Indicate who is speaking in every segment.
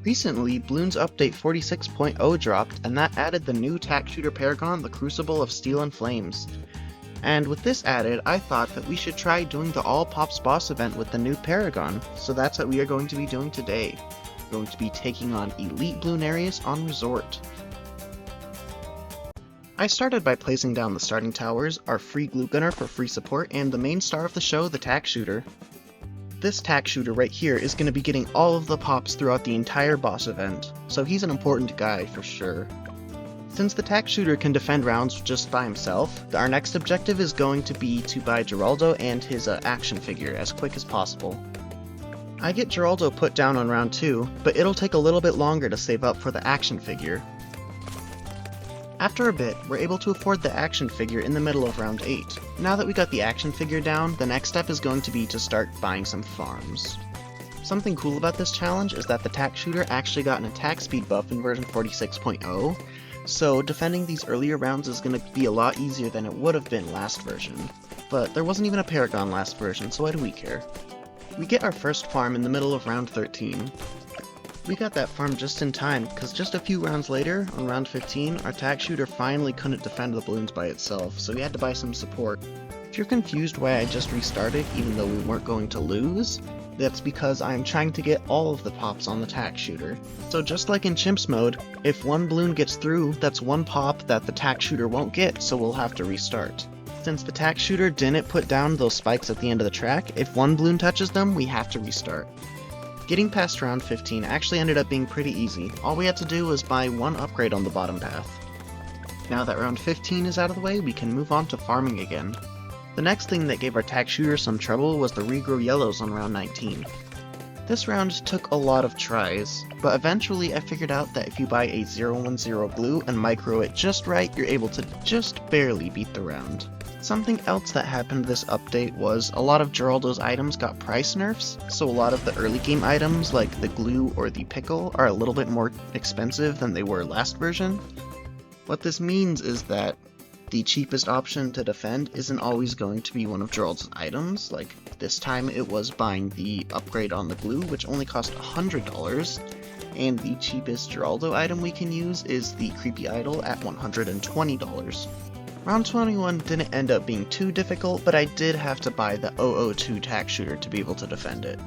Speaker 1: Recently, Bloons Update 46.0 dropped, and that added the new Tack Shooter Paragon, the Crucible of Steel and Flames. And with this added, I thought that we should try doing the All Pops boss event with the new Paragon, so that's what we are going to be doing today. We're going to be taking on Elite Bloonarius on Resort. I started by placing down the starting towers, our free glue gunner for free support, and the main star of the show, the Tack Shooter. This Tack Shooter right here is going to be getting all of the pops throughout the entire boss event, so he's an important guy for sure. Since the Tack Shooter can defend rounds just by himself, our next objective is going to be to buy Geraldo and his action figure as quick as possible. I get Geraldo put down on round 2, but it'll take a little bit longer to save up for the action figure. After a bit, we're able to afford the action figure in the middle of round 8. Now that we got the action figure down, the next step is going to be to start buying some farms. Something cool about this challenge is that the Tack Shooter actually got an attack speed buff in version 46.0, so defending these earlier rounds is going to be a lot easier than it would have been last version. But there wasn't even a Paragon last version, so why do we care? We get our first farm in the middle of round 13. We got that farm just in time, because just a few rounds later, on round 15, our Tack Shooter finally couldn't defend the balloons by itself, so we had to buy some support. If you're confused why I just restarted even though we weren't going to lose, that's because I'm trying to get all of the pops on the Tack Shooter. So just like in Chimps mode, if one balloon gets through, that's one pop that the Tack Shooter won't get, so we'll have to restart. Since the Tack Shooter didn't put down those spikes at the end of the track, if one balloon touches them, we have to restart. Getting past round 15 actually ended up being pretty easy. All we had to do was buy one upgrade on the bottom path. Now that round 15 is out of the way, we can move on to farming again. The next thing that gave our Tack Shooter some trouble was the regrow yellows on round 19. This round took a lot of tries, but eventually I figured out that if you buy a 010 blue and micro it just right, you're able to just barely beat the round. Something else that happened this update was a lot of Geraldo's items got price nerfs, so a lot of the early game items like the glue or the pickle are a little bit more expensive than they were last version. What this means is that the cheapest option to defend isn't always going to be one of Geraldo's items. Like this time it was buying the upgrade on the glue, which only cost $100, and the cheapest Geraldo item we can use is the creepy idol at $120. Round 21 didn't end up being too difficult, but I did have to buy the 002 Tack Shooter to be able to defend it.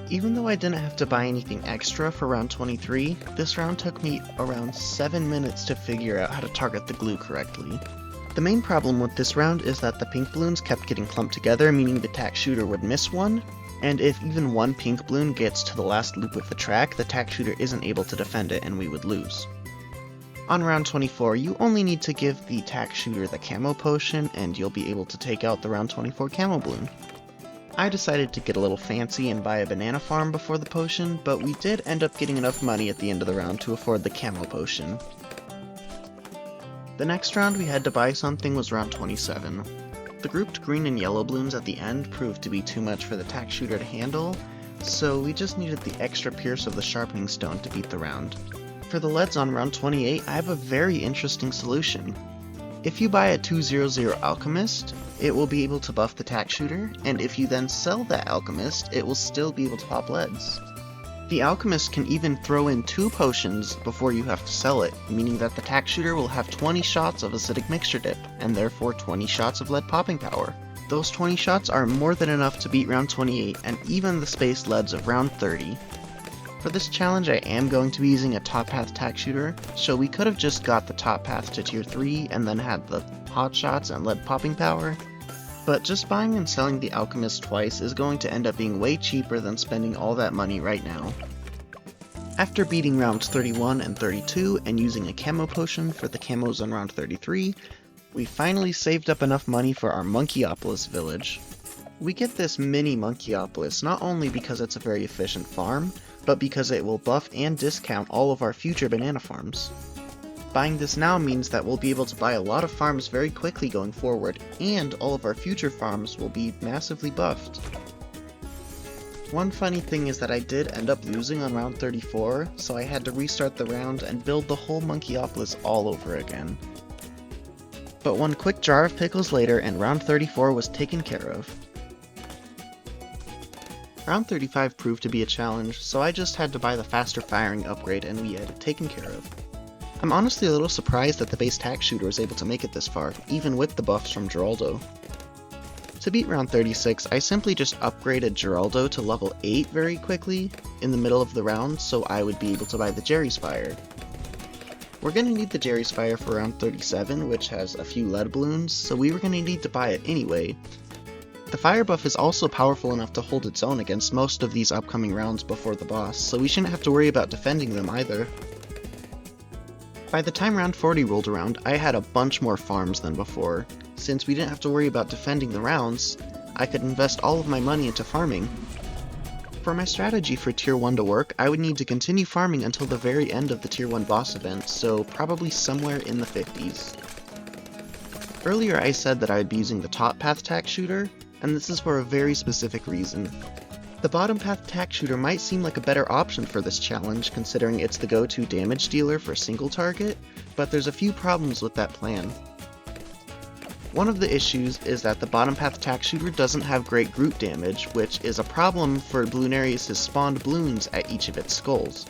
Speaker 1: Even though I didn't have to buy anything extra for round 23, this round took me around 7 minutes to figure out how to target the glue correctly. The main problem with this round is that the pink balloons kept getting clumped together, meaning the Tack Shooter would miss one, and if even one pink balloon gets to the last loop of the track, the Tack Shooter isn't able to defend it and we would lose. On round 24, you only need to give the Tack Shooter the camo potion and you'll be able to take out the round 24 camo balloon. I decided to get a little fancy and buy a banana farm before the potion, but we did end up getting enough money at the end of the round to afford the camo potion. The next round we had to buy something was round 27. The grouped green and yellow balloons at the end proved to be too much for the Tack Shooter to handle, so we just needed the extra pierce of the sharpening stone to beat the round. For the leads on round 28, I have a very interesting solution. If you buy a 200 Alchemist, it will be able to buff the Tack Shooter, and if you then sell that Alchemist, it will still be able to pop leads. The Alchemist can even throw in 2 potions before you have to sell it, meaning that the Tack Shooter will have 20 shots of acidic mixture dip, and therefore 20 shots of lead popping power. Those 20 shots are more than enough to beat round 28 and even the space leads of round 30. For this challenge I am going to be using a top path Tack Shooter, so we could have just got the top path to tier 3 and then had the hot shots and lead popping power, but just buying and selling the Alchemist twice is going to end up being way cheaper than spending all that money right now. After beating rounds 31 and 32 and using a camo potion for the camos on round 33, we finally saved up enough money for our Monkeyopolis village. We get this mini Monkeyopolis not only because it's a very efficient farm, but because it will buff and discount all of our future banana farms. Buying this now means that we'll be able to buy a lot of farms very quickly going forward, and all of our future farms will be massively buffed. One funny thing is that I did end up losing on round 34, so I had to restart the round and build the whole Monkeyopolis all over again. But one quick jar of pickles later and round 34 was taken care of. Round 35 proved to be a challenge, so I just had to buy the faster firing upgrade and we had it taken care of. I'm honestly a little surprised that the base Tack Shooter was able to make it this far, even with the buffs from Geraldo. To beat round 36, I simply just upgraded Geraldo to level 8 very quickly in the middle of the round so I would be able to buy the Jerry's Fire. We're going to need the Jerry's Fire for round 37, which has a few lead balloons, so we were going to need to buy it anyway. The fire buff is also powerful enough to hold its own against most of these upcoming rounds before the boss, so we shouldn't have to worry about defending them either. By the time round 40 rolled around, I had a bunch more farms than before. Since we didn't have to worry about defending the rounds, I could invest all of my money into farming. For my strategy for tier 1 to work, I would need to continue farming until the very end of the tier 1 boss event, so probably somewhere in the 50s. Earlier I said that I would be using the top path Tack Shooter, and this is for a very specific reason. The bottom path Tack Shooter might seem like a better option for this challenge, considering it's the go-to damage dealer for single target, but there's a few problems with that plan. One of the issues is that the bottom path Tack Shooter doesn't have great group damage, which is a problem for Bloonarius' spawned balloons at each of its skulls.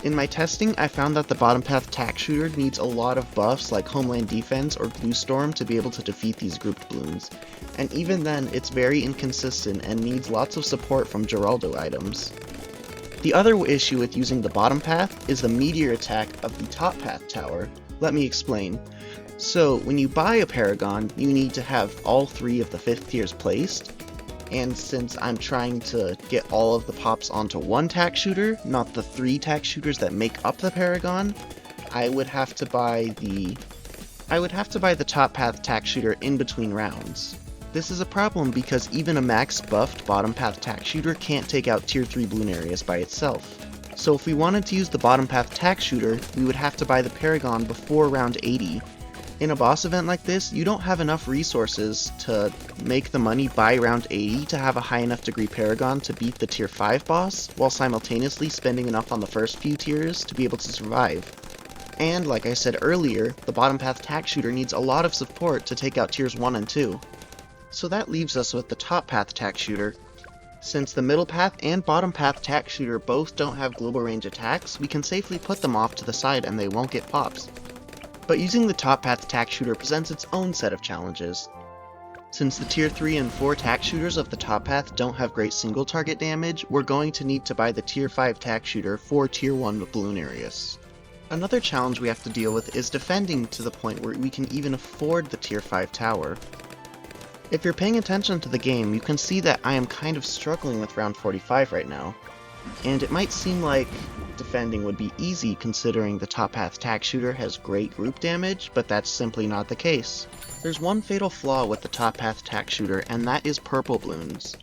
Speaker 1: In my testing, I found that the bottom path Tack Shooter needs a lot of buffs like Homeland Defense or Glue Storm to be able to defeat these grouped balloons, and even then it's very inconsistent and needs lots of support from Geraldo items. The other issue with using the bottom path is the meteor attack of the top path tower. Let me explain. So when you buy a Paragon, you need to have all 3 of the 5th tiers placed, and since I'm trying to get all of the pops onto one Tack Shooter, not the 3 Tack Shooters that make up the Paragon, I would have to buy the top path Tack Shooter in between rounds. This is a problem because even a max buffed bottom path Tack Shooter can't take out tier 3 Bloonarius by itself. So if we wanted to use the bottom path Tack Shooter, we would have to buy the Paragon before round 80. In a boss event like this, you don't have enough resources to make the money by round 80 to have a high enough degree Paragon to beat the tier 5 boss, while simultaneously spending enough on the first few tiers to be able to survive. And like I said earlier, the bottom path Tack Shooter needs a lot of support to take out tiers 1 and 2. So that leaves us with the top path Tack Shooter. Since the middle path and bottom path Tack Shooter both don't have global range attacks, we can safely put them off to the side and they won't get pops. But using the top path Tack Shooter presents its own set of challenges. Since the tier 3 and 4 Tack Shooters of the top path don't have great single target damage, we're going to need to buy the tier 5 Tack Shooter for tier 1 Bloonarius. Another challenge we have to deal with is defending to the point where we can even afford the tier 5 tower. If you're paying attention to the game, you can see that I am kind of struggling with round 45 right now. And it might seem like defending would be easy considering the top path Tack Shooter has great group damage, but that's simply not the case. There's one fatal flaw with the top path Tack Shooter, and that is purple balloons.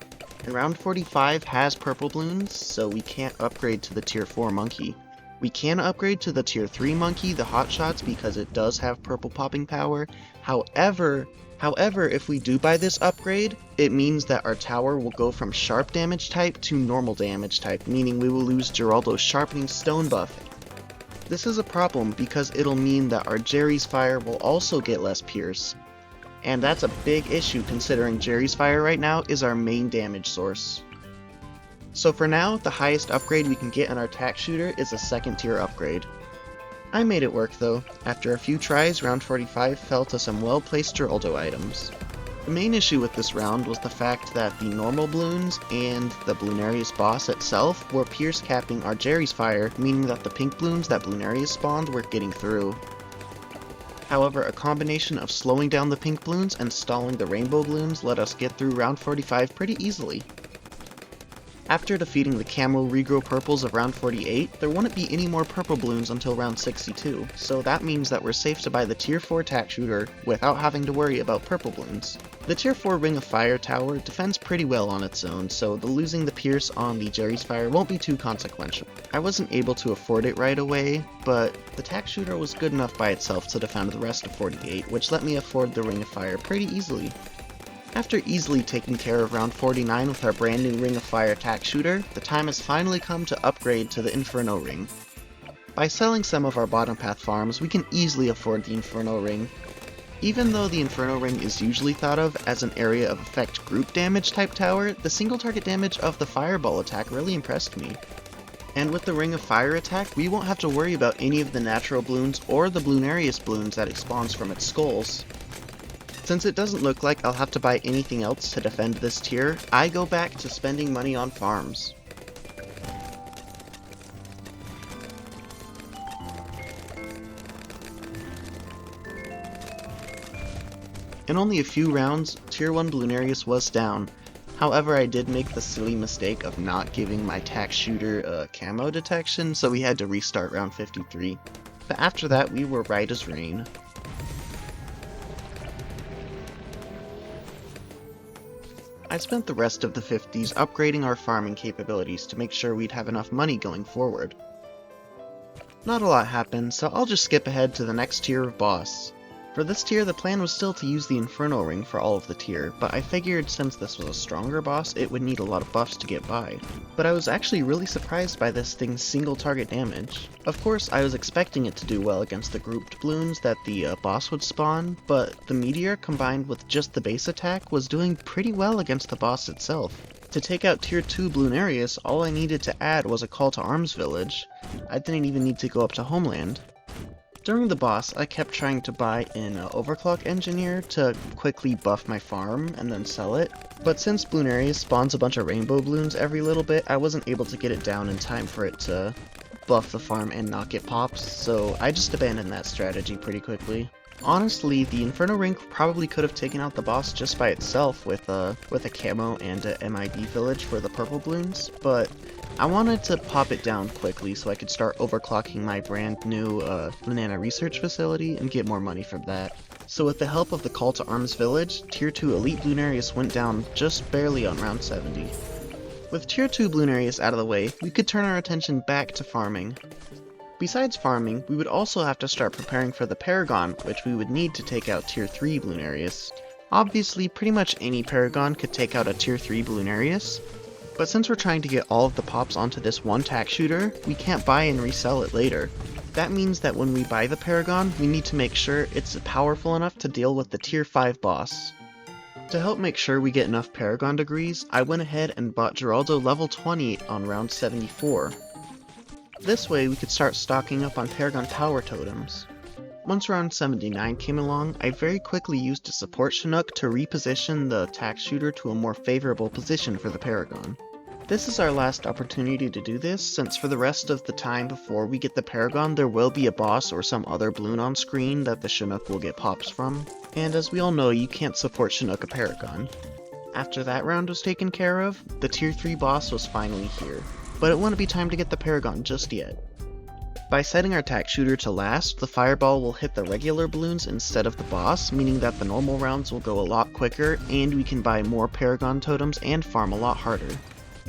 Speaker 1: And round 45 has purple balloons, so we can't upgrade to the tier 4 monkey. We can upgrade to the tier 3 monkey, the hot shots, because it does have purple popping power. However, if we do buy this upgrade, it means that our tower will go from sharp damage type to normal damage type, meaning we will lose Geraldo's sharpening stone buff. This is a problem because it'll mean that our Jerry's Fire will also get less pierce. And that's a big issue considering Jerry's Fire right now is our main damage source. So for now, the highest upgrade we can get in our Tack Shooter is a 2nd tier upgrade. I made it work though. After a few tries, round 45 fell to some well-placed Geraldo items. The main issue with this round was the fact that the normal balloons and the Bloonarius boss itself were pierce capping our Jerry's Fire, meaning that the pink balloons that Bloonarius spawned were getting through. However, a combination of slowing down the pink balloons and stalling the rainbow balloons let us get through round 45 pretty easily. After defeating the camo regrow purples of round 48, there wouldn't be any more purple balloons until round 62, so that means that we're safe to buy the tier 4 Tack Shooter without having to worry about purple balloons. The tier 4 Ring of Fire tower defends pretty well on its own, so the losing the pierce on the Jerry's Fire won't be too consequential. I wasn't able to afford it right away, but the Tack Shooter was good enough by itself to defend the rest of 48, which let me afford the Ring of Fire pretty easily. After easily taking care of round 49 with our brand new Ring of Fire Tack Shooter, the time has finally come to upgrade to the Inferno Ring. By selling some of our bottom path farms, we can easily afford the Inferno Ring. Even though the Inferno Ring is usually thought of as an area of effect group damage type tower, the single target damage of the Fireball attack really impressed me. And with the Ring of Fire attack, we won't have to worry about any of the natural bloons or the Bloonarius bloons that it spawns from its skulls. Since it doesn't look like I'll have to buy anything else to defend this tier, I go back to spending money on farms. In only a few rounds, Tier 1 Bloonarius was down. However, I did make the silly mistake of not giving my Tack Shooter camo detection, so we had to restart round 53. But after that, we were right as rain. I spent the rest of the 50s upgrading our farming capabilities to make sure we'd have enough money going forward. Not a lot happened, so I'll just skip ahead to the next tier of boss. For this tier, the plan was still to use the Inferno Ring for all of the tier, but I figured since this was a stronger boss, it would need a lot of buffs to get by. But I was actually really surprised by this thing's single target damage. Of course, I was expecting it to do well against the grouped bloons that the boss would spawn, but the meteor combined with just the base attack was doing pretty well against the boss itself. To take out Tier 2 Bloonarius, all I needed to add was a Call to Arms village. I didn't even need to go up to Homeland. During the boss, I kept trying to buy an Overclock Engineer to quickly buff my farm and then sell it, but since Bloonarius spawns a bunch of rainbow bloons every little bit, I wasn't able to get it down in time for it to buff the farm and not get pops, so I just abandoned that strategy pretty quickly. Honestly, the Inferno Ring probably could have taken out the boss just by itself with a camo and a MIB village for the purple bloons, but I wanted to pop it down quickly so I could start overclocking my brand new banana research facility and get more money from that. So with the help of the Call to Arms village, Tier 2 Elite Bloonarius went down just barely on round 70. With Tier 2 Bloonarius out of the way, we could turn our attention back to farming. Besides farming, we would also have to start preparing for the Paragon, which we would need to take out Tier 3 Bloonarius. Obviously, pretty much any Paragon could take out a Tier 3 Bloonarius, but since we're trying to get all of the pops onto this one Tack Shooter, we can't buy and resell it later. That means that when we buy the Paragon, we need to make sure it's powerful enough to deal with the Tier 5 boss. To help make sure we get enough Paragon degrees, I went ahead and bought Geraldo level 20 on round 74. This way we could start stocking up on Paragon power totems. Once round 79 came along, I very quickly used a support Chinook to reposition the Tack Shooter to a more favorable position for the Paragon. This is our last opportunity to do this, since for the rest of the time before we get the Paragon there will be a boss or some other bloon on screen that the Chinook will get pops from, and as we all know, you can't support Chinook a Paragon. After that round was taken care of, the Tier 3 boss was finally here, but it wouldn't be time to get the Paragon just yet. By setting our Tack Shooter to last, the Fireball will hit the regular bloons instead of the boss, meaning that the normal rounds will go a lot quicker, and we can buy more Paragon totems and farm a lot harder.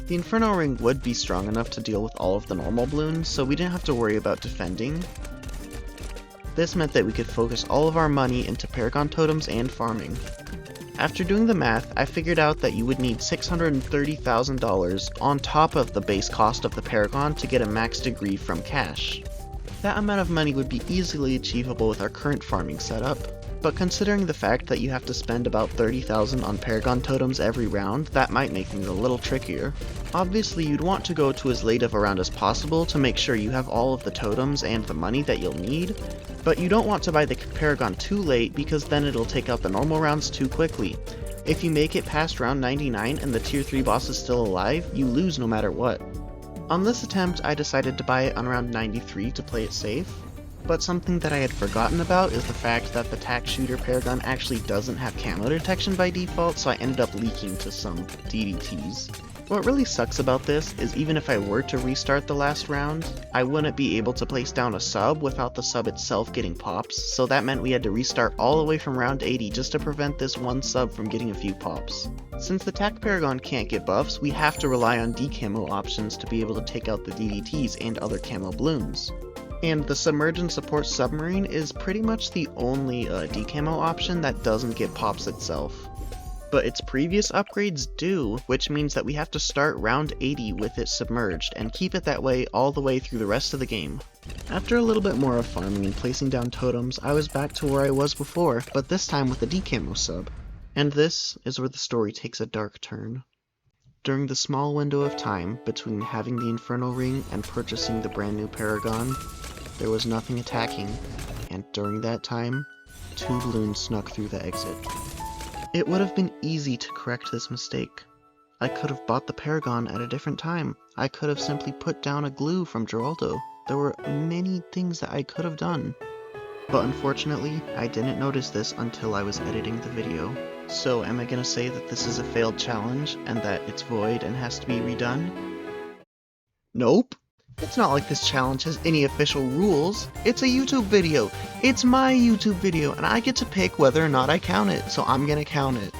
Speaker 1: The Inferno Ring would be strong enough to deal with all of the normal bloons, so we didn't have to worry about defending. This meant that we could focus all of our money into Paragon totems and farming. After doing the math, I figured out that you would need $630,000 on top of the base cost of the Paragon to get a max degree from cash. That amount of money would be easily achievable with our current farming setup, but considering the fact that you have to spend about $30,000 on Paragon totems every round, that might make things a little trickier. Obviously, you'd want to go to as late of a round as possible to make sure you have all of the totems and the money that you'll need, but you don't want to buy the Paragon too late because then it'll take out the normal rounds too quickly. If you make it past round 99 and the Tier 3 boss is still alive, you lose no matter what. On this attempt, I decided to buy it on round 93 to play it safe, but something that I had forgotten about is the fact that the Tack Shooter Paragon actually doesn't have camo detection by default, so I ended up leaking to some DDTs. What really sucks about this is even if I were to restart the last round, I wouldn't be able to place down a sub without the sub itself getting pops, so that meant we had to restart all the way from round 80 just to prevent this one sub from getting a few pops. Since the Tack Paragon can't get buffs, we have to rely on decamo options to be able to take out the DDTs and other camo bloons. And the Submergent Support Submarine is pretty much the only decamo option that doesn't get pops itself. but its previous upgrades do, which means that we have to start round 80 with it submerged, and keep it that way all the way through the rest of the game. After a little bit more of farming and placing down totems, I was back to where I was before, but this time with the decamo sub. And this is where the story takes a dark turn. During the small window of time between having the Inferno Ring and purchasing the brand new Paragon, there was nothing attacking, and during that time, 2 balloons snuck through the exit. It would have been easy to correct this mistake. I could have bought the Paragon at a different time. I could have simply put down a glue from Geraldo. There were many things that I could have done. But unfortunately, I didn't notice this until I was editing the video. So am I gonna say that this is a failed challenge, and that it's void and has to be redone? Nope! It's not like this challenge has any official rules. It's a YouTube video. It's my YouTube video, and I get to pick whether or not I count it, so I'm gonna count it.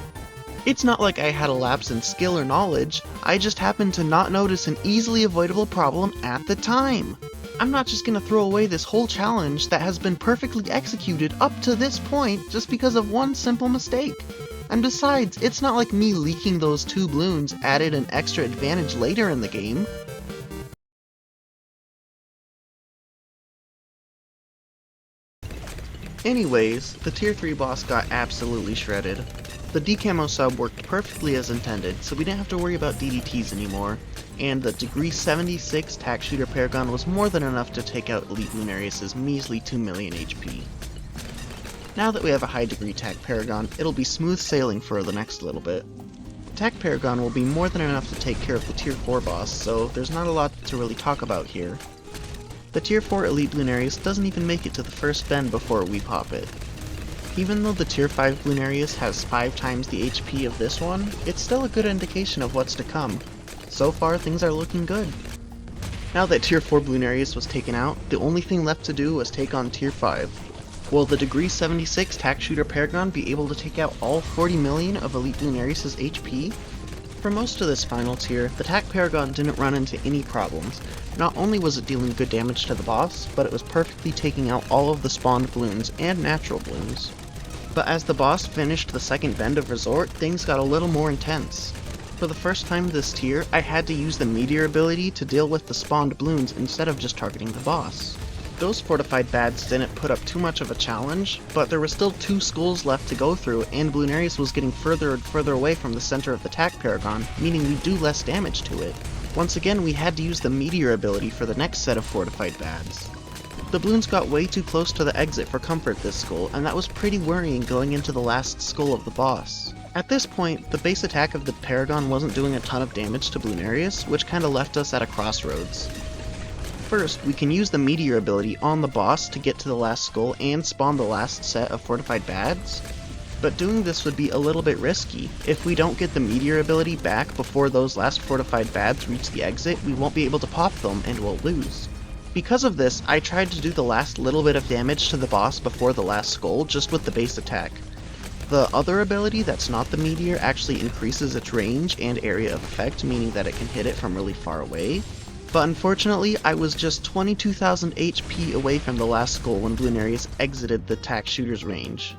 Speaker 1: It's not like I had a lapse in skill or knowledge, I just happened to not notice an easily avoidable problem at the time. I'm not just gonna throw away this whole challenge that has been perfectly executed up to this point just because of one simple mistake. And besides, it's not like me leaking those 2 balloons added an extra advantage later in the game. Anyways, the tier 3 boss got absolutely shredded. The decamo sub worked perfectly as intended, so we didn't have to worry about DDTs anymore, and the degree 76 Tack Shooter Paragon was more than enough to take out Elite Lunarius' measly 2 million HP. Now that we have a high degree Tack Paragon, it'll be smooth sailing for the next little bit. Tack Paragon will be more than enough to take care of the tier 4 boss, so there's not a lot to really talk about here. The tier 4 Elite Lunarius doesn't even make it to the first bend before we pop it. Even though the tier 5 Lunarius has 5 times the HP of this one, it's still a good indication of what's to come. So far, things are looking good. Now that tier 4 Lunarius was taken out, the only thing left to do was take on tier 5. Will the degree 76 Tack Shooter Paragon be able to take out all 40 million of Elite Lunarius' HP? For most of this final tier, the Tack Paragon didn't run into any problems. Not only was it dealing good damage to the boss, but it was perfectly taking out all of the spawned balloons and natural balloons. But as the boss finished the second bend of Resort, things got a little more intense. For the first time this tier, I had to use the Meteor ability to deal with the spawned balloons instead of just targeting the boss. Those fortified bads didn't put up too much of a challenge, but there were still 2 skulls left to go through, and Lunarius was getting further and further away from the center of the Tack Paragon, meaning we do less damage to it. Once again, we had to use the Meteor ability for the next set of fortified bads. The balloons got way too close to the exit for comfort this skull, and that was pretty worrying going into the last skull of the boss. At this point, the base attack of the Paragon wasn't doing a ton of damage to Lunarius, which kinda left us at a crossroads. First, we can use the Meteor ability on the boss to get to the last skull and spawn the last set of fortified bads, but doing this would be a little bit risky. If we don't get the Meteor ability back before those last fortified bads reach the exit, we won't be able to pop them and we'll lose. Because of this, I tried to do the last little bit of damage to the boss before the last skull just with the base attack. The other ability that's not the Meteor actually increases its range and area of effect, meaning that it can hit it from really far away. But unfortunately, I was just 22,000 HP away from the last skull when Lunarius exited the Tack Shooter's range.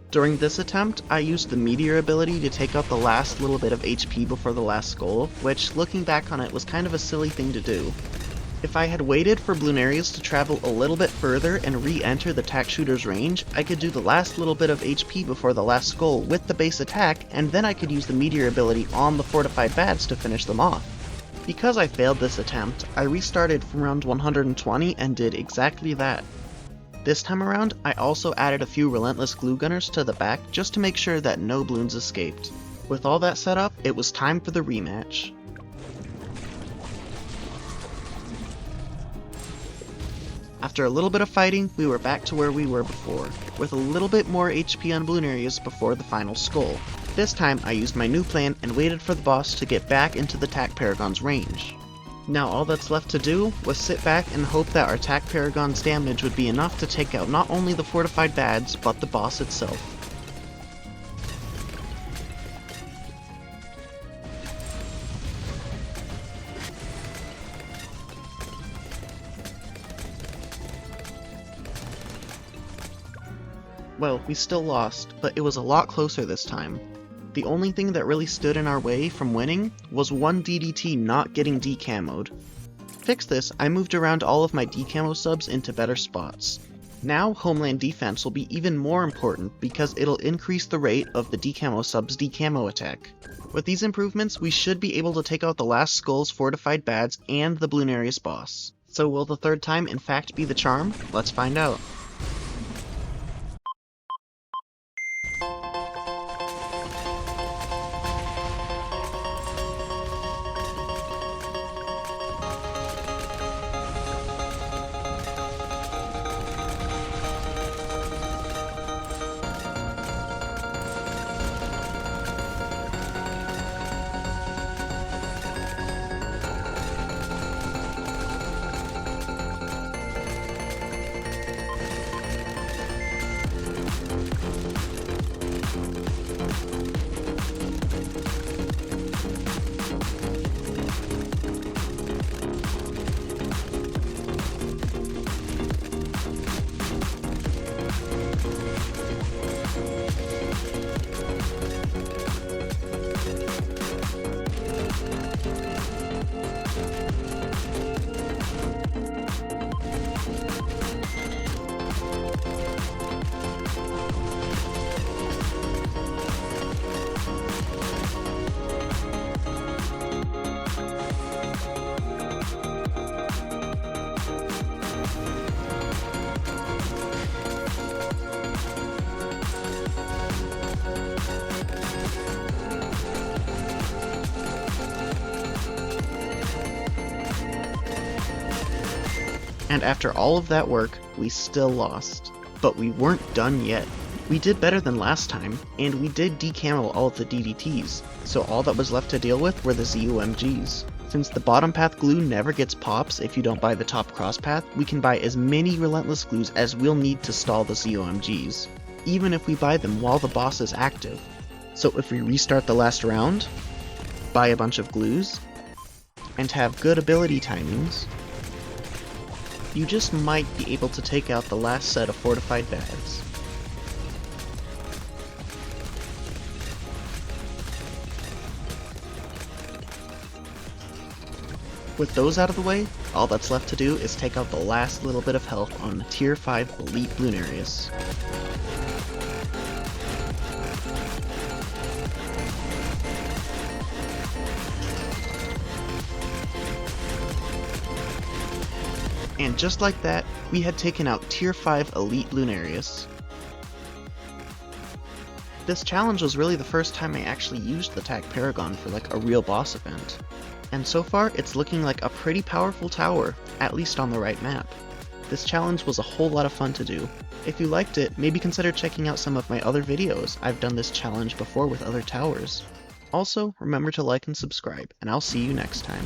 Speaker 1: During this attempt, I used the Meteor ability to take out the last little bit of HP before the last skull, which, looking back on it, was kind of a silly thing to do. If I had waited for Lunarius to travel a little bit further and re-enter the Tack Shooter's range, I could do the last little bit of HP before the last skull with the base attack, and then I could use the Meteor ability on the fortified bads to finish them off. Because I failed this attempt, I restarted from round 120 and did exactly that. This time around, I also added a few relentless glue gunners to the back just to make sure that no balloons escaped. With all that set up, it was time for the rematch. After a little bit of fighting, we were back to where we were before, with a little bit more HP on Lunarius before the final skull. This time, I used my new plan and waited for the boss to get back into the Tack Paragon's range. Now all that's left to do was sit back and hope that our Tack Paragon's damage would be enough to take out not only the fortified bads, but the boss itself. Well, we still lost, but it was a lot closer this time. The only thing that really stood in our way from winning was one DDT not getting decamoed. To fix this, I moved around all of my decamo subs into better spots. Now, Homeland Defense will be even more important because it'll increase the rate of the decamo sub's decamo attack. With these improvements, we should be able to take out the last Skull's fortified bads and the Bloonarius boss. So will the third time in fact be the charm? Let's find out. And after all of that work, we still lost. But we weren't done yet. We did better than last time, and we did decamo all of the DDTs, so all that was left to deal with were the ZOMGs. Since the bottom path glue never gets pops if you don't buy the top cross path, we can buy as many relentless glues as we'll need to stall the ZOMGs, even if we buy them while the boss is active. So if we restart the last round, buy a bunch of glues, and have good ability timings, you just might be able to take out the last set of fortified bads. With those out of the way, all that's left to do is take out the last little bit of health on the Tier 5 Elite Bloonarius. And just like that, we had taken out Tier 5 Elite Bloonarius. This challenge was really the first time I actually used the Tack Paragon for like a real boss event. And so far, it's looking like a pretty powerful tower, at least on the right map. This challenge was a whole lot of fun to do. If you liked it, maybe consider checking out some of my other videos. I've done this challenge before with other towers. Also, remember to like and subscribe, and I'll see you next time.